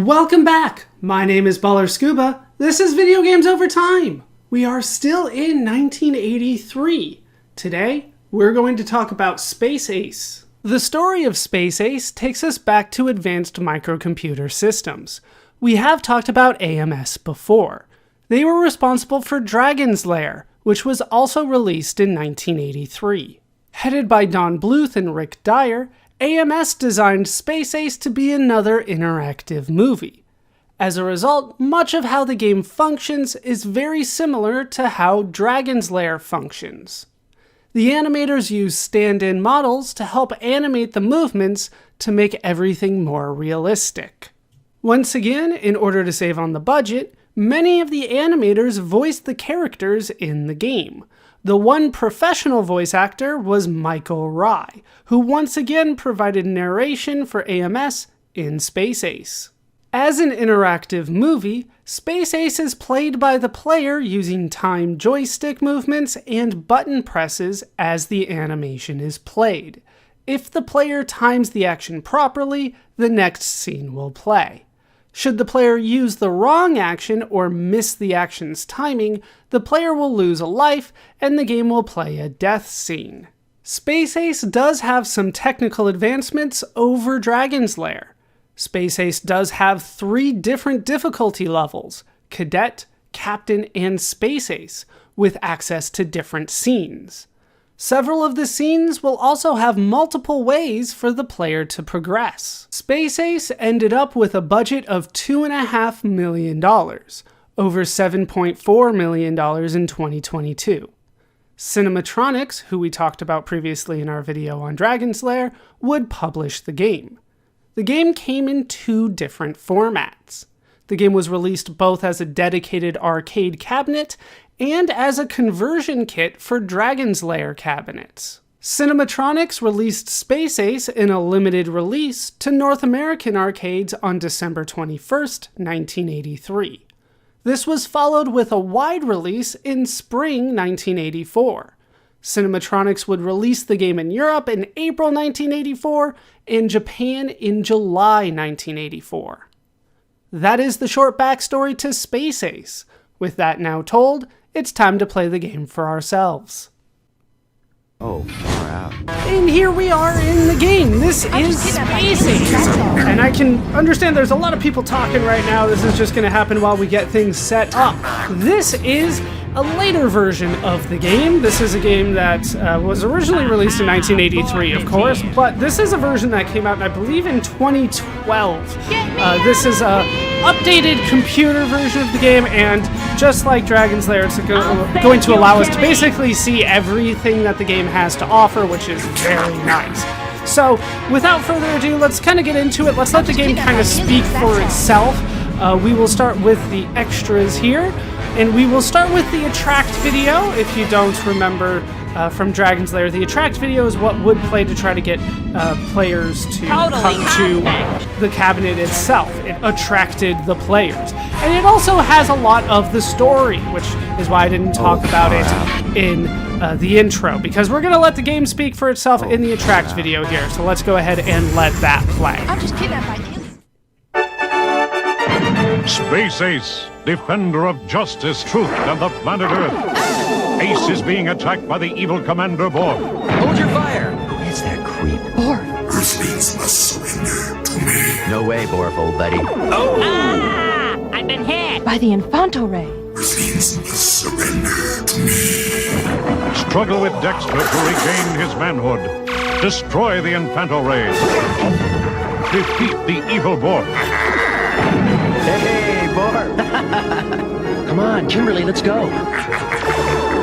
Welcome back! My name is Baller Scuba. This is Video Games Over Time. We are still in 1983. Today, we're going to talk about Space Ace. The story of Space Ace takes us back to advanced microcomputer systems. We have talked about AMS before. They were responsible for Dragon's Lair, which was also released in 1983. Headed by Don Bluth and Rick Dyer, AMS designed Space Ace to be another interactive movie. As a result, much of how the game functions is very similar to how Dragon's Lair functions. The animators use stand-in models to help animate the movements to make everything more realistic. Once again, in order to save on the budget, many of the animators voiced the characters in the game. The one professional voice actor was Michael Rye, who once again provided narration for AMS in Space Ace. As an interactive movie, Space Ace is played by the player using time joystick movements and button presses as the animation is played. If the player times the action properly, the next scene will play. Should the player use the wrong action or miss the action's timing, the player will lose a life and the game will play a death scene. Space Ace does have some technical advancements over Dragon's Lair. Space Ace does have 3 different difficulty levels: Cadet, Captain, and Space Ace, with access to different scenes. Several of the scenes will also have multiple ways for the player to progress. Space Ace ended up with a budget of $2.5 million, over $7.4 million in 2022. Cinematronics, who we talked about previously in our video on Dragon's Lair, would publish the game. The game came in 2 different formats. The game was released both as a dedicated arcade cabinet and as a conversion kit for Dragon's Lair cabinets. Cinematronics released Space Ace in a limited release to North American arcades on December 21st, 1983. This was followed with a wide release in spring 1984. Cinematronics would release the game in Europe in April 1984 and Japan in July 1984. That is the short backstory to Space Ace. With that now told, it's time to play the game for ourselves. Oh, far out. And here we are in the game. This is Space Ace. And I can understand there's a lot of people talking right now. This is just going to happen while we get things set up. This is a later version of the game. This is a game that was originally released in 1983, of course, but this is a version that came out, I believe, in 2012. This is a updated computer version of the game, and just like Dragon's Lair, it's going to allow us to basically see everything that the game has to offer, which is very nice. So, without further ado, let's kind of get into it. Let's let the game kind of speak for itself. We will start with the extras here, and we will start with the attract video. If you don't remember from Dragon's Lair, the attract video is what would play to try to get players to come to the cabinet itself. It attracted the players. And it also has a lot of the story, which is why I didn't talk about it in the intro, because we're going to let the game speak for itself in the attract video here. So let's go ahead and let that play. I'm just kidnapped by aliens. Space Ace, defender of justice, truth, and the planet Earth. Ace is being attacked by the evil Commander Borg. Hold your fire! Who is that creep? Borg. Earthlings must surrender to me. No way, Borf, old buddy. Oh! Ah! I've been hit! By the Infanto Ray. Earthlings must surrender to me. Struggle with Dexter to regain his manhood. Destroy the Infanto Ray. Defeat the evil Borg. Hey, Borf! Come on, Kimberly, let's go.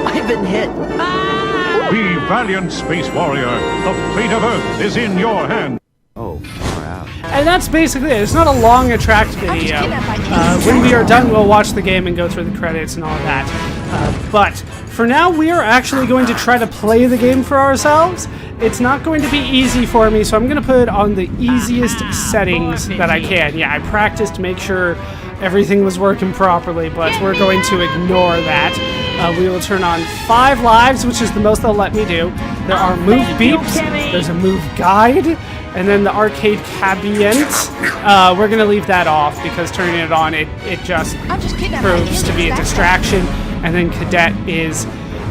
I've been hit. Be valiant, Space Warrior. The fate of Earth is in your hands. Oh, far out. And that's basically it. It's not a long attract video. When we are done, we'll watch the game and go through the credits and all that. But for now, we are actually going to try to play the game for ourselves. It's not going to be easy for me, so I'm going to put it on the easiest settings that I can. Yeah, I practiced to make sure everything was working properly, but we're going to ignore that. We will turn on 5 lives, which is the most they'll let me do. There are move beeps, there's a move guide, And then the arcade cabinet, we're gonna leave that off because turning it on, it just I'm just kidnapped by proves to be a aliens, that's distraction. And then cadet is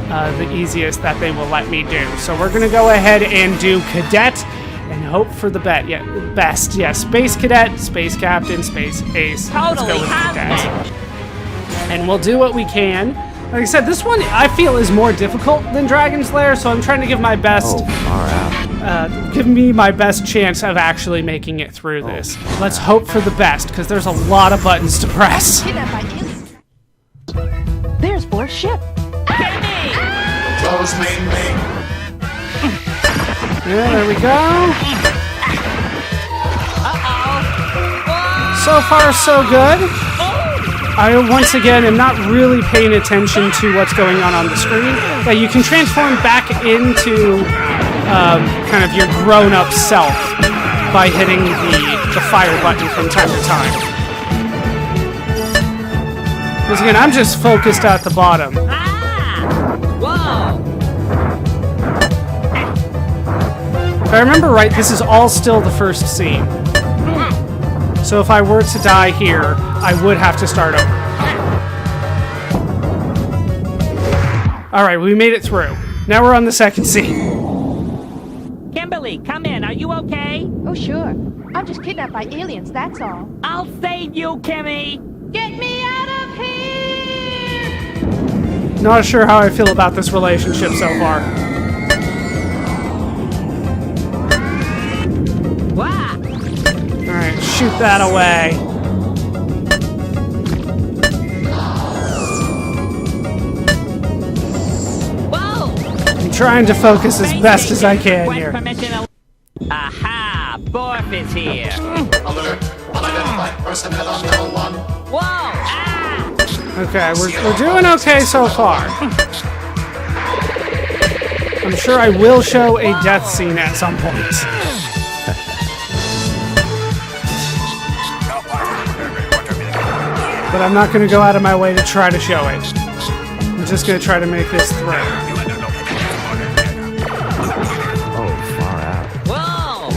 the easiest that they will let me do. So we're gonna go ahead and do cadet and hope for the best. Yeah, space cadet, space captain, space ace. Let's Totally go with cadet. cosmic. And we'll do what we can. Like I said, this one I feel is more difficult than Dragon's Lair, so I'm trying to give my best. Far out. Give me my best chance of actually making it through this. Let's hope for the best, because there's a lot of buttons to press. Kidnapped by aliens. There's Bor's ship. Close main main. Yeah, there we go. So far, so good. I once again am not really paying attention to what's going on the screen. But you can transform back into kind of your grown-up self by hitting the fire button from time to time. Once again, I'm just focused at the bottom. Whoa! If I remember right, this is all still the first scene. So if I were to die here, I would have to start over. Alright, we made it through. Now we're on the second scene. Kimberly, come in. Are you okay? Oh, sure. I'm just kidnapped by aliens, that's all. I'll save you, Kimmy. Get me out of here! Not sure how I feel about this relationship so far. Wah! Alright, shoot that away. Whoa! I'm trying to focus as best as I can here. Aha! Borf is here. Alert. Unidentified personnel on level 1. Whoa! Ah! Okay, we're doing okay so far. I'm sure I will show a death scene at some point. But I'm not going to go out of my way to try to show it. I'm just going to try to make this through. Far out. Whoa!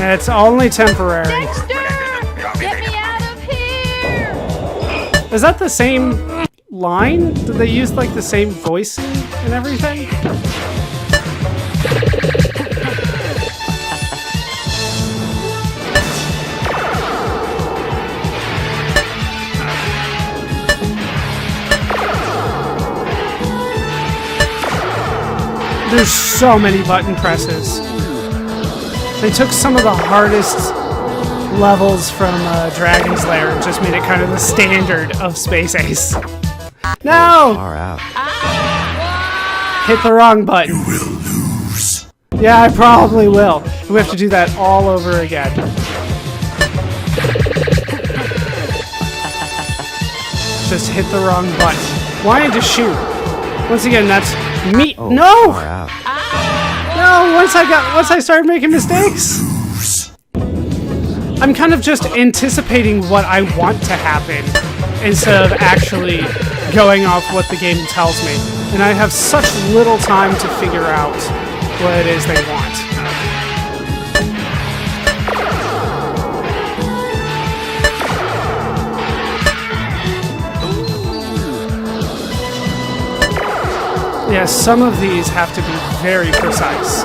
And it's only temporary. Dexter! Get me out of here! Is that the same line? Did they use like the same voicing and everything? There's so many button presses. They took some of the hardest levels from Dragon's Lair and just made it kind of the standard of Space Ace. No! Far out. Hit the wrong button. Will lose. Yeah, I probably will. We have to do that all over again. Just hit the wrong button. Wanted to shoot. Once again, that's me. No! Far out. No, once I started making mistakes. I'm kind of just anticipating what I want to happen instead of actually going off what the game tells me. And I have such little time to figure out what it is they want. Yeah, some of these have to be very precise.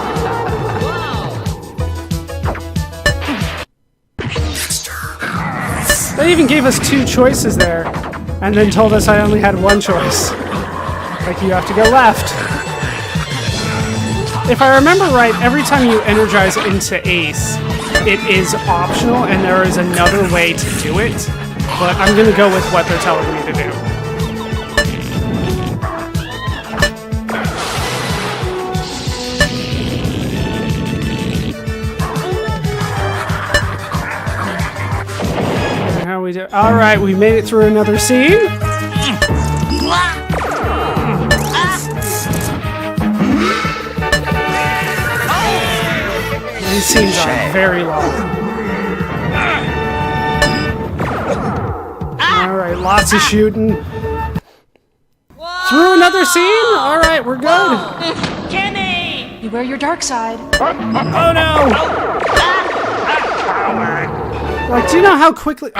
They even gave us 2 choices there, and then told us I only had 1 choice. Like, you have to go left. If I remember right, every time you energize into Ace, it is optional, and there is another way to do it, but I'm gonna go with what they're telling me to do. How we do? All right, we made it through another scene. These scenes are very long. All right, lots of shooting. Through another scene. All right, we're good. Kimmy! Beware your dark side. Oh no! Like, do you know how quickly?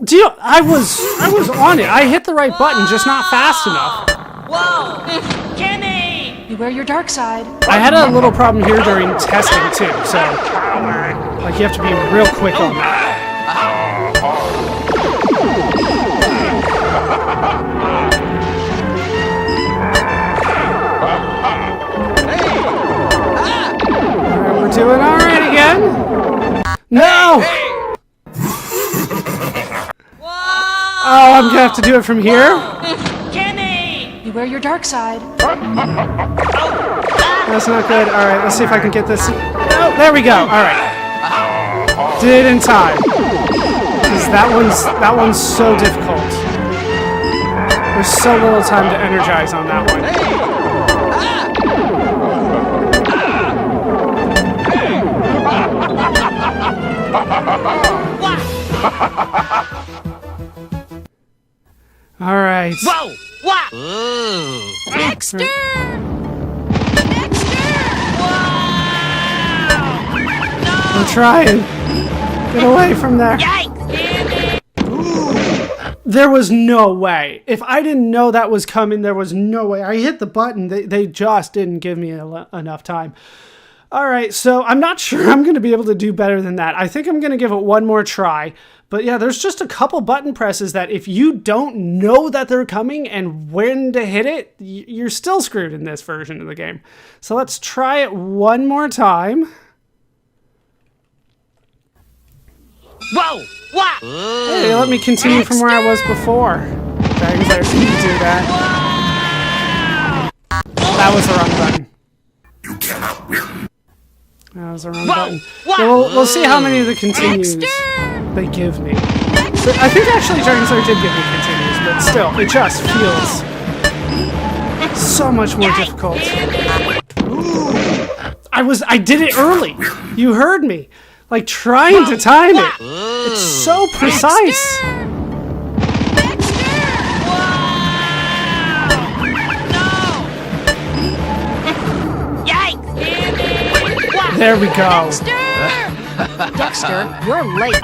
Do you? I was on it. I hit the right button, just not fast enough. Whoa! Kimmy! Beware your dark side. I had a little problem here during testing too, so like you have to be real quick on that. Alright, we're doing alright again. No! Oh, I'm gonna have to do it from here? Kimmy! Beware your dark side. That's not good. Alright, let's see if I can get this. Oh, there we go. Alright. Did it in time. Because that one's so difficult. There's so little time to energize on that one. Alright. Whoa! What? Dexter! I'm trying. Get away from there. Yikes! There was no way. If I didn't know that was coming, there was no way. I hit the button. They just didn't give me enough time. All right, so I'm not sure I'm going to be able to do better than that. I think I'm going to give it one more try. But yeah, there's just a couple button presses that if you don't know that they're coming and when to hit it, you're still screwed in this version of the game. So let's try it one more time. Whoa! What? Hey, let me continue from where I was before. Dragon's Lair didn't do that. That was the wrong button. You cannot win. That was the wrong button. Yeah, we'll see how many of the continues they give me. But I think actually Dragon's Lair did give me continues, but still, it just feels so much more difficult. I did it early. You heard me. Like trying to time it. It's so precise. There we go. Dexter, you're late.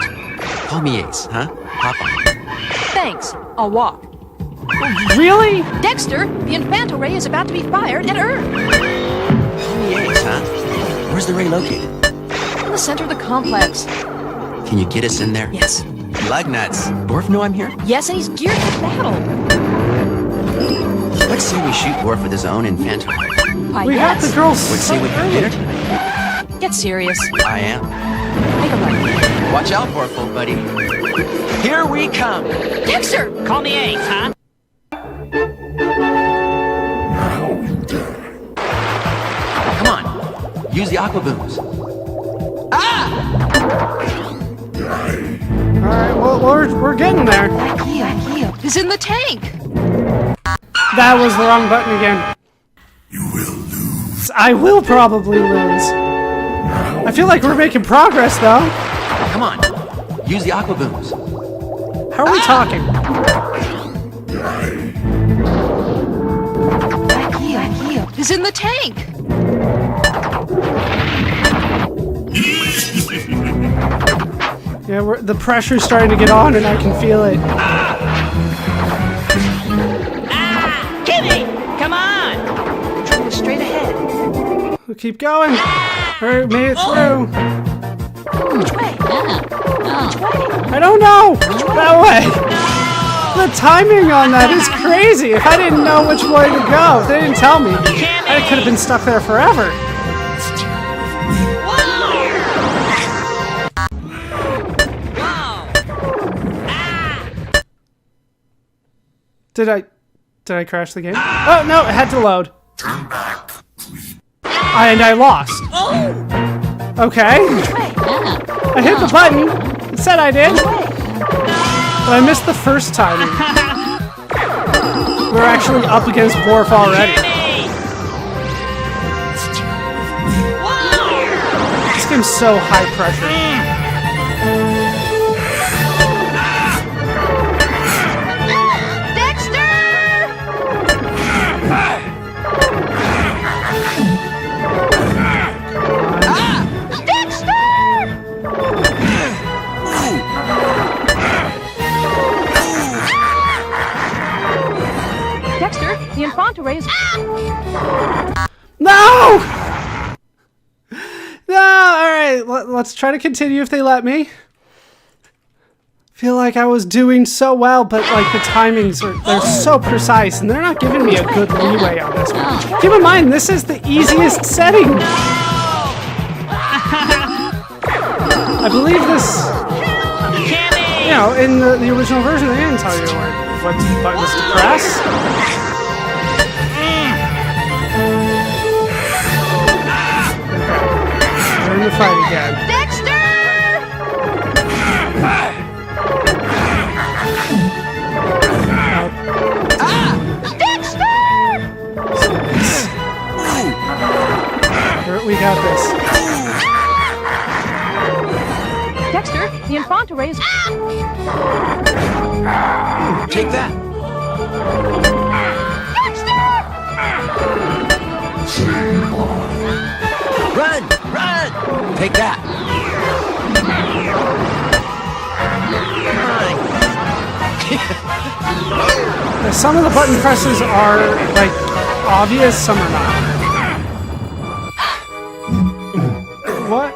Call me Ace, huh? Papa. Thanks. I'll walk. Really? Dexter, the Infanto ray is about to be fired at Earth. Call me Ace, huh? Where's the ray located? In the center of the complex. Can you get us in there? Yes. Lug nuts. Dwarf know I'm here? Yes, and he's geared for battle. Let's say we shoot Dwarf with his own Infanto ray. Why, We yes. have the girls Let's so say we can early. get her tonight. Get serious. I am. Make a run. Watch out, Dwarf, old buddy. Here we come. Dexter! Call me Ace, huh? Come on. Use the aqua booms. Alright, well, we're getting there. Kia is in the tank. That was the wrong button again. You will lose. I will probably lose. I feel like we're making progress though. Come on. Use the aqua booms. How are we talking? Kia is in the tank. Yeah, the pressure's starting to get on and I can feel it. Kimmy! Come on! Go straight ahead. We'll keep going. Alright, made it through. Which way? Which way? I don't know! That way! The timing on that is crazy! If I didn't know which way to go, if they didn't tell me, I could have been stuck there forever. Did I crash the game? Oh no, it had to load. Turn back. And I lost. Okay. I hit the button. It said I did. But I missed the first timing. We're actually up against Dwarf already. This game's so high pressure. right, let's try to continue if they let me. Feel like I was doing so well, but like the timings they're so precise and they're not giving me a good leeway on this one. Keep in mind, this is the easiest setting. I believe this, you know, in the original version, they didn't tell you what buttons to press. Okay, we're in the fight again. We got this. Dexter, the Infanta raised. Take that. Run! Run! Take that. Some of the button presses are like obvious, some are not. What?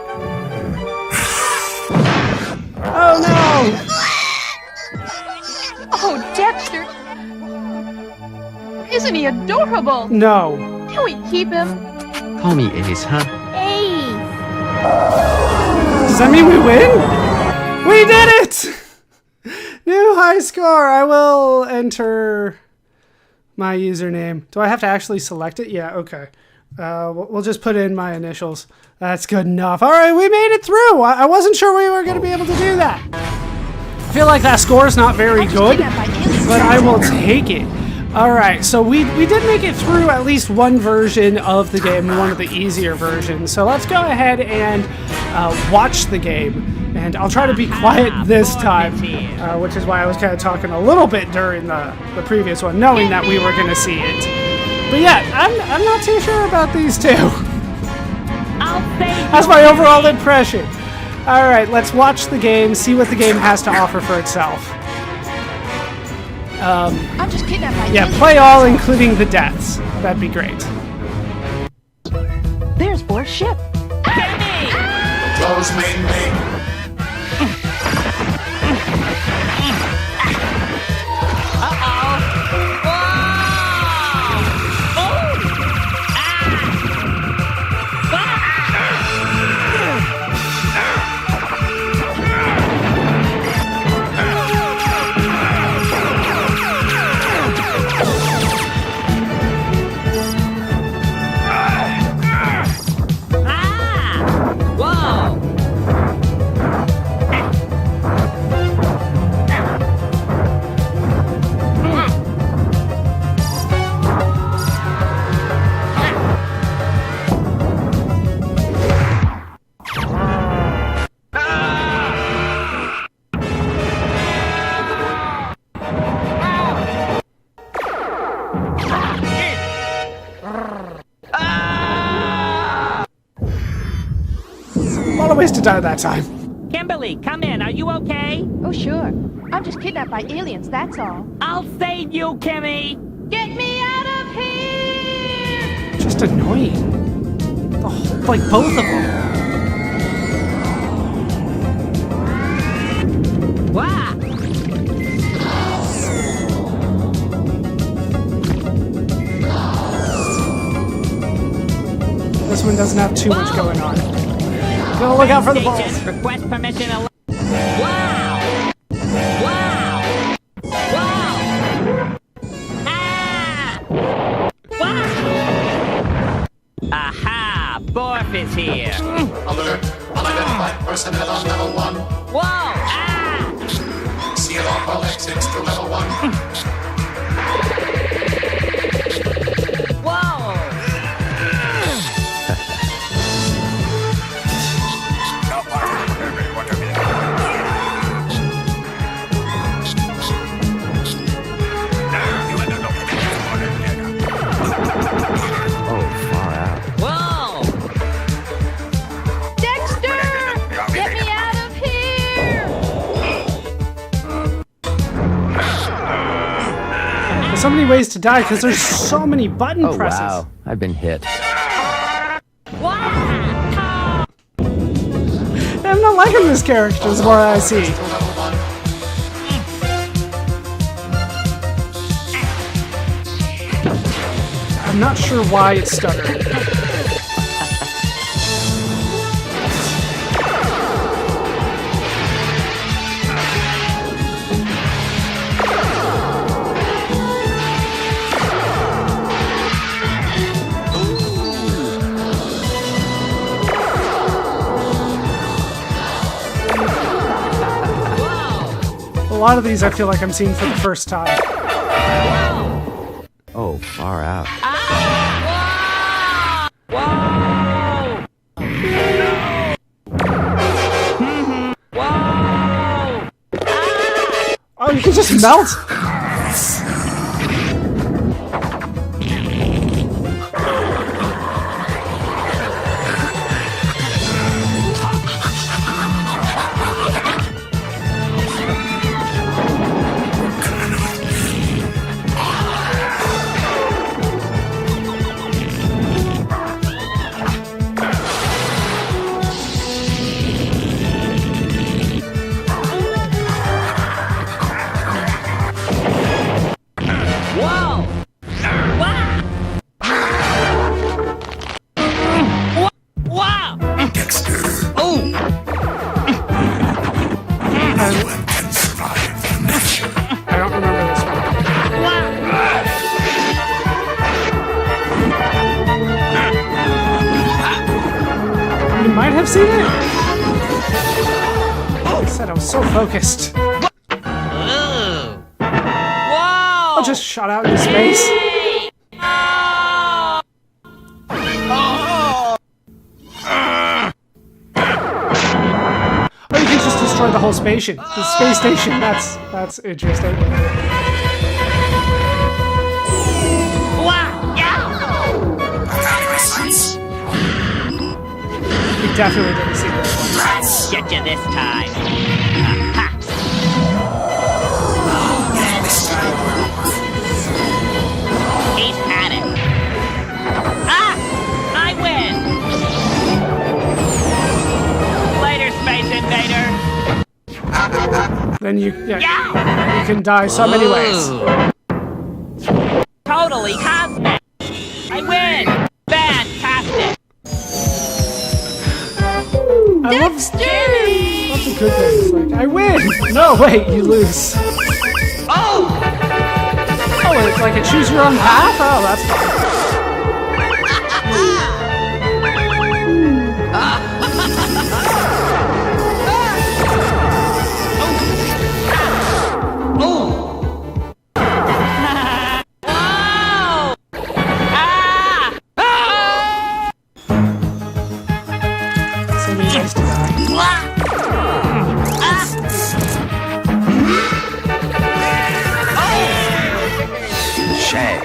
Oh no! Oh, Dexter! Isn't he adorable? No. Can we keep him? Call me Ace, huh? Does that mean we win? We did it! New high score! I will enter my username. Do I have to actually select it? Yeah, okay. We'll just put in my initials. That's good enough. All right, we made it through. I wasn't sure we were going to be able to do that. I feel like that score is not very good, but I will take it. All right, so we did make it through at least one version of the game, one of the easier versions. So let's go ahead and watch the game. And I'll try to be quiet this time, which is why I was kind of talking a little bit during the previous one, knowing that we were going to see it. But yeah, I'm not too sure about these two. That's my overall impression. All right, let's watch the game, see what the game has to offer for itself. I'm just kidnapped by Yeah, play all, including the deaths. That'd be great. There's Bor's ship. Close main main. A lot of ways to die that time. Kimberly, come in. Are you okay? Oh, sure. I'm just kidnapped by aliens, that's all. I'll save you, Kimmy. Get me out of here! Just annoying. The whole, like both of them. Wow. This one doesn't have too much going on. Gotta look out for the balls. Request permission. Wow. Wow. Wow. Ah. Wow. Aha. Borf is here. Alert. Unidentified personnel on level 1. Whoa. Ah. Seal off all exits to level 1. Whoa. Whoa! Dexter! Get me out of here! There's so many ways to die because there's so many button presses. Wow, I've been hit. Wow! I'm not liking this character the more I see. I'm not sure why it's stuttering. A lot of these I feel like I'm seeing for the first time. Oh, far out. Oh, you can just melt? I don't remember this one. You might have seen it? I said I was so focused. I'll just shot out into space. Or you can just destroy the whole station. The space station. That's interesting. You definitely didn't see this one. Get you this time. He's had it. Ah! I win! Later, Space Invader! Then you can die so many ways. Totally cosmic! I win! Fantastic! I love the good things. Like, I win! No, wait, you lose. Oh! Oh, it's like a choose your own path? Oh, that's fine. So many ways to die. Shay.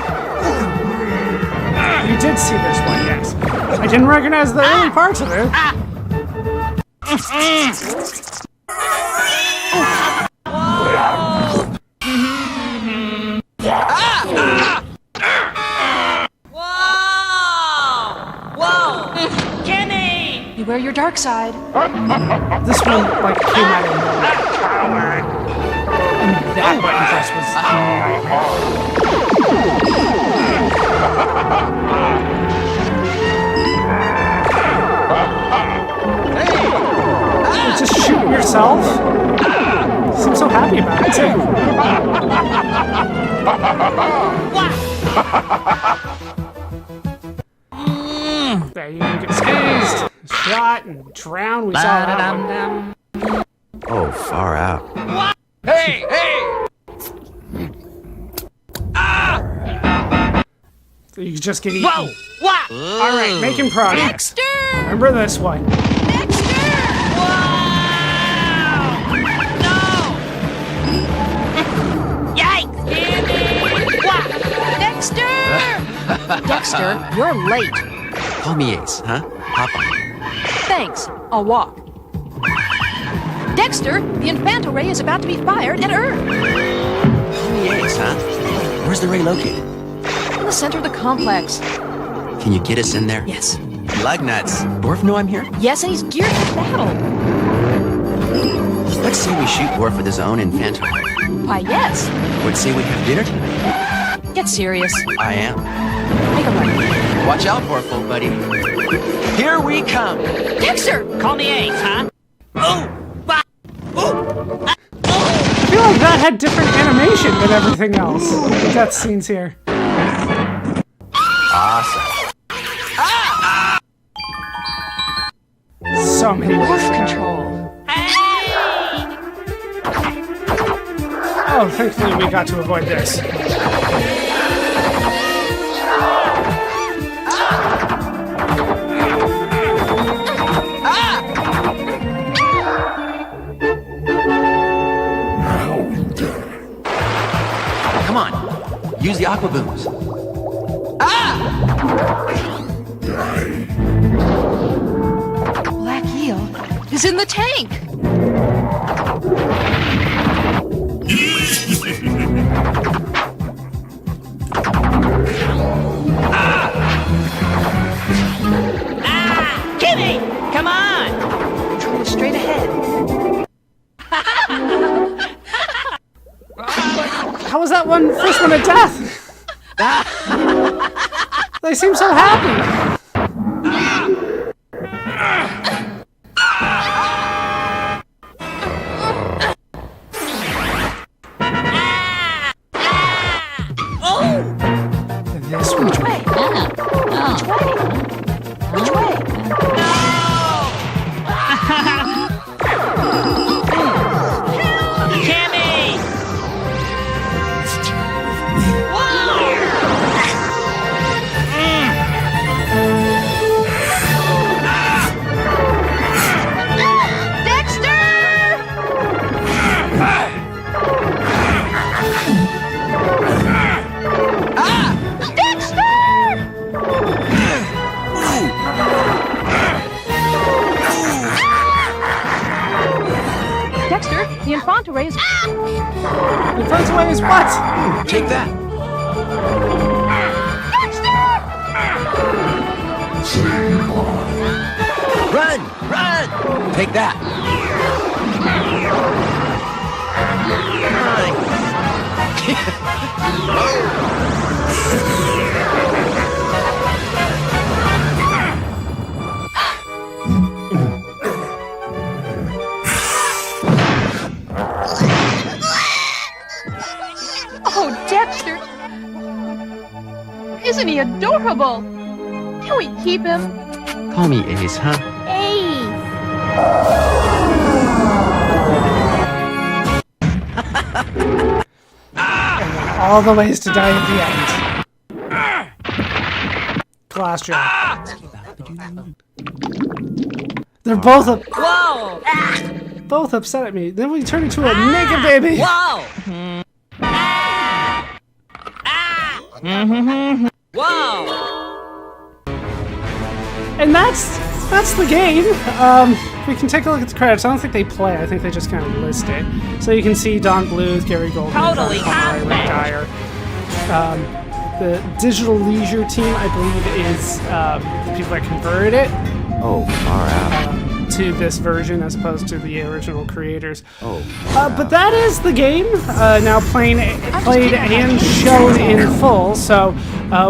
You did see this one, yes. I didn't recognize the early parts of it. Whoa! Kenny! Beware your dark side. This one, like, came out of nowhere. And that button press was a nightmare. Just shoot yourself? You seem so happy about it, too. There you go, get tased, shot, and drowned. We saw that one. Oh, far out. Hey! So you just get eaten. Whoa! What? All right, making progress. Dexter! Remember this one. Dexter! Whoa! No! Yikes! Kenny! What? Dexter! Dexter, you're late. Call me Ace, huh? Hop on. Thanks. I'll walk. Dexter, the Infanto ray is about to be fired at Earth. Call me Ace, huh? Where's the ray located? In the center of the complex. Can you get us in there? Yes. Lug nuts. Dwarf know I'm here? Yes, and he's geared for battle. Let's say we shoot Worf with his own Infanto. Why, yes. Would say we have dinner tonight. Get serious. I am. Make a right. Watch out, Worf, old buddy. Here we come. Dexter! Call me Ace, huh? Oh! I feel like that had different animation than everything else. The death scenes here. Awesome. So many. Wolf control. Oh, thankfully we got to avoid this. Come on. Use the aqua booms. Black eel is in the tank. Kimmy! Come on! Control straight ahead. How was that first one a death? They seem so happy. This one. Which way? Which way? Which way? Kimmy! Dexter, the Infanta ray is... The first way is what? Take that. Run! Run! Take that. Oh, Dexter! Isn't he adorable? Can we keep him? Call me Ace, huh? All the ways to die at the end. Glass jar. They're both both upset at me. Then we turn into a naked baby. Whoa! Whoa! And that's the game. We can take a look at the credits. I don't think they play. I think they just kind of list it. So you can see Don Bluth, Gary Goldman, Totally Rick Dyer. The Digital Leisure team, I believe, is the people that converted it Oh, far out. to this version as opposed to the original creators. Oh. But that is the game, now played and shown in full. So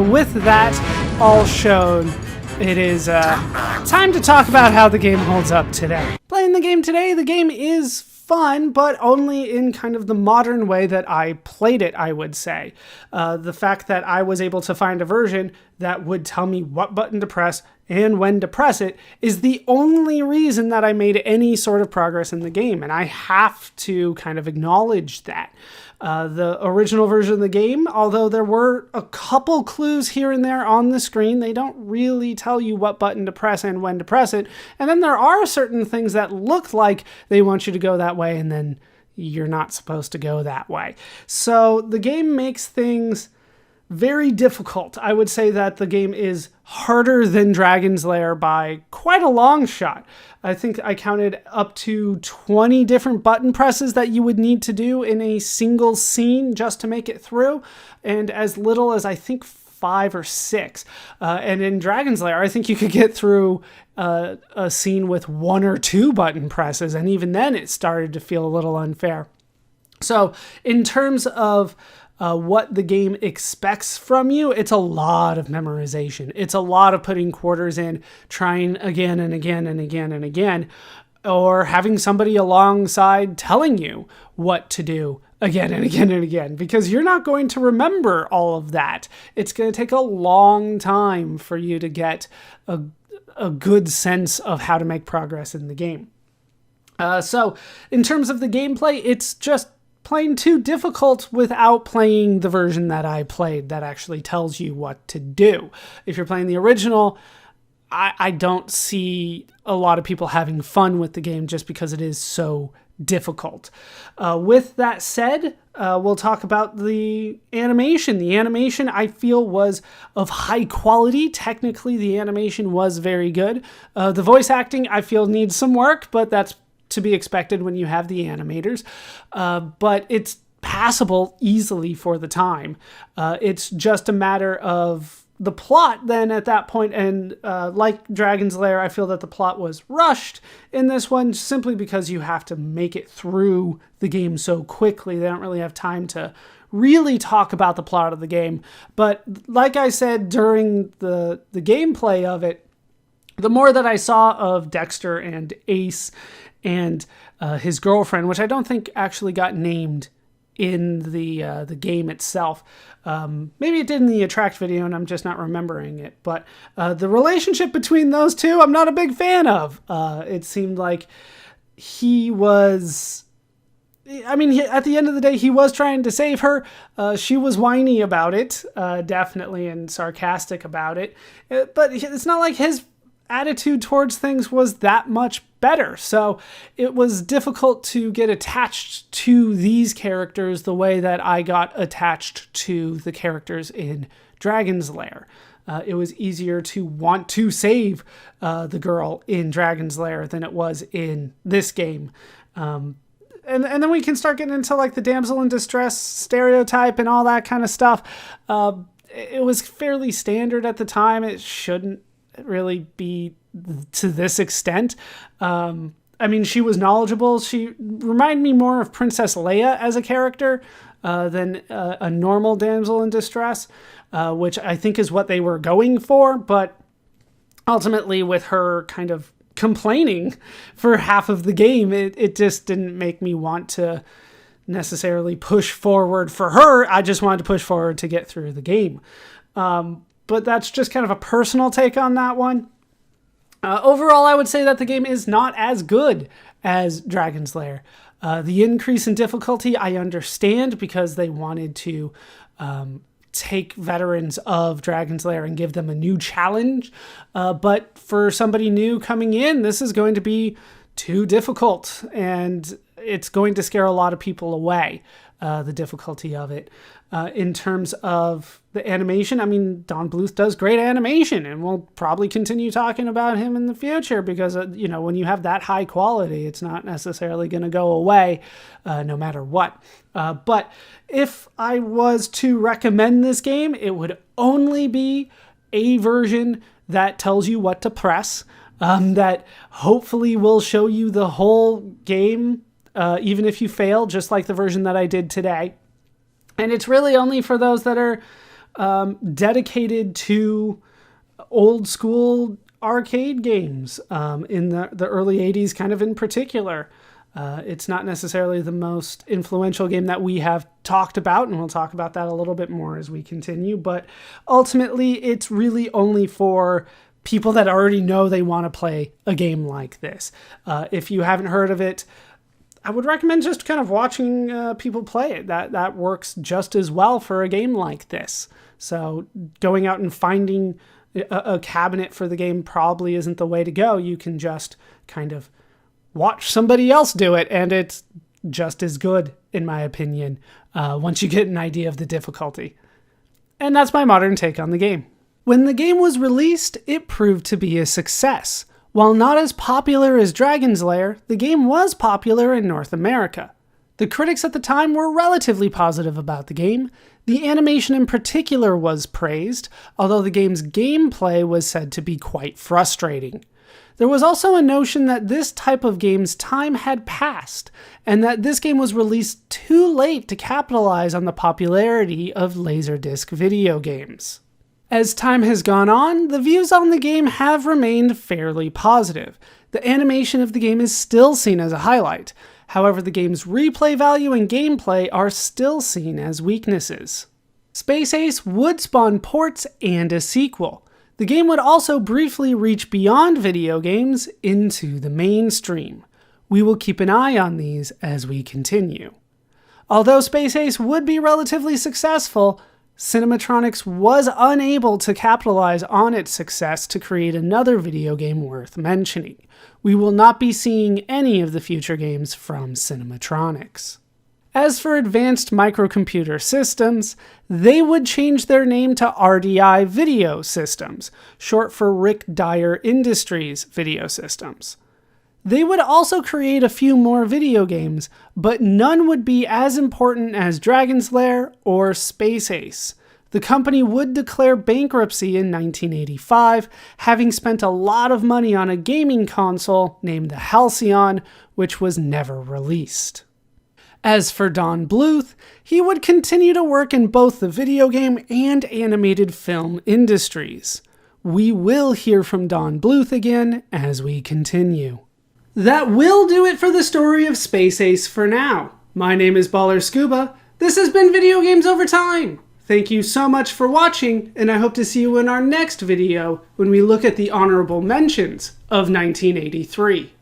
with that all shown, it is time to talk about how the game holds up today. Playing the game today, the game is fun, but only in kind of the modern way that I played it, I would say. The fact that I was able to find a version that would tell me what button to press and when to press it is the only reason that I made any sort of progress in the game, and I have to kind of acknowledge that. The original version of the game, although there were a couple clues here and there on the screen, they don't really tell you what button to press and when to press it. And then there are certain things that look like they want you to go that way, and then you're not supposed to go that way. So the game makes things very difficult. I would say that the game is harder than Dragon's Lair by quite a long shot. I think I counted up to 20 different button presses that you would need to do in a single scene just to make it through, and as little as I think 5 or 6. And in Dragon's Lair, I think you could get through a scene with 1 or 2 button presses, and even then it started to feel a little unfair. So in terms of what the game expects from you, it's a lot of memorization. It's a lot of putting quarters in, trying again and again and again and again, or having somebody alongside telling you what to do again and again and again, because you're not going to remember all of that. It's going to take a long time for you to get a good sense of how to make progress in the game. So in terms of the gameplay, it's just plain too difficult without playing the version that I played that actually tells you what to do. If you're playing the original, I don't see a lot of people having fun with the game just because it is so difficult. With that said, we'll talk about the animation. The animation, I feel, was of high quality. Technically, the animation was very good. The voice acting, I feel, needs some work, but that's to be expected when you have the animators. But it's passable easily for the time. It's just a matter of the plot then at that point, and like Dragon's Lair, I feel that the plot was rushed in this one simply because you have to make it through the game so quickly. They don't really have time to really talk about the plot of the game. But like I said during the gameplay of it, the more that I saw of Dexter and Ace and his girlfriend, which I don't think actually got named in the game itself. Maybe it did in the Attract video and I'm just not remembering it. But the relationship between those two, I'm not a big fan of. It seemed like he was... I mean, at the end of the day, he was trying to save her. She was whiny about it, definitely, and sarcastic about it. But it's not like his attitude towards things was that much better. So it was difficult to get attached to these characters the way that I got attached to the characters in Dragon's Lair. It was easier to want to save the girl in Dragon's Lair than it was in this game. And then we can start getting into like the damsel in distress stereotype and all that kind of stuff. It was fairly standard at the time. It shouldn't really be to this extent. I mean, she was knowledgeable. She reminded me more of Princess Leia as a character than a normal damsel in distress, which I think is what they were going for. But ultimately, with her kind of complaining for half of the game, it just didn't make me want to necessarily push forward for her. I just wanted to push forward to get through the game. But that's just kind of a personal take on that one. Overall, I would say that the game is not as good as Dragon's Lair. The increase in difficulty, I understand, because they wanted to take veterans of Dragon's Lair and give them a new challenge. But for somebody new coming in, this is going to be too difficult, and it's going to scare a lot of people away, the difficulty of it. In terms of the animation, I mean, Don Bluth does great animation, and we'll probably continue talking about him in the future because, when you have that high quality, it's not necessarily going to go away no matter what. But if I was to recommend this game, it would only be a version that tells you what to press, that hopefully will show you the whole game, even if you fail, just like the version that I did today. And it's really only for those that are dedicated to old school arcade games in the early 80s, kind of in particular. It's not necessarily the most influential game that we have talked about, and we'll talk about that a little bit more as we continue. But ultimately, it's really only for people that already know they want to play a game like this. If you haven't heard of it, I would recommend just kind of watching people play it. That works just as well for a game like this. So going out and finding a cabinet for the game probably isn't the way to go. You can just kind of watch somebody else do it, and it's just as good, in my opinion, once you get an idea of the difficulty. And that's my modern take on the game. When the game was released, it proved to be a success. While not as popular as Dragon's Lair, the game was popular in North America. The critics at the time were relatively positive about the game. The animation in particular was praised, although the game's gameplay was said to be quite frustrating. There was also a notion that this type of game's time had passed, and that this game was released too late to capitalize on the popularity of Laserdisc video games. As time has gone on, the views on the game have remained fairly positive. The animation of the game is still seen as a highlight. However, the game's replay value and gameplay are still seen as weaknesses. Space Ace would spawn ports and a sequel. The game would also briefly reach beyond video games into the mainstream. We will keep an eye on these as we continue. Although Space Ace would be relatively successful, Cinematronics was unable to capitalize on its success to create another video game worth mentioning. We will not be seeing any of the future games from Cinematronics. As for Advanced Microcomputer Systems, they would change their name to RDI Video Systems, short for Rick Dyer Industries Video Systems. They would also create a few more video games, but none would be as important as Dragon's Lair or Space Ace. The company would declare bankruptcy in 1985, having spent a lot of money on a gaming console named the Halcyon, which was never released. As for Don Bluth, he would continue to work in both the video game and animated film industries. We will hear from Don Bluth again as we continue. That will do it for the story of Space Ace for now. My name is Baller Scuba. This has been Video Games Over Time. Thank you so much for watching, and I hope to see you in our next video when we look at the honorable mentions of 1983.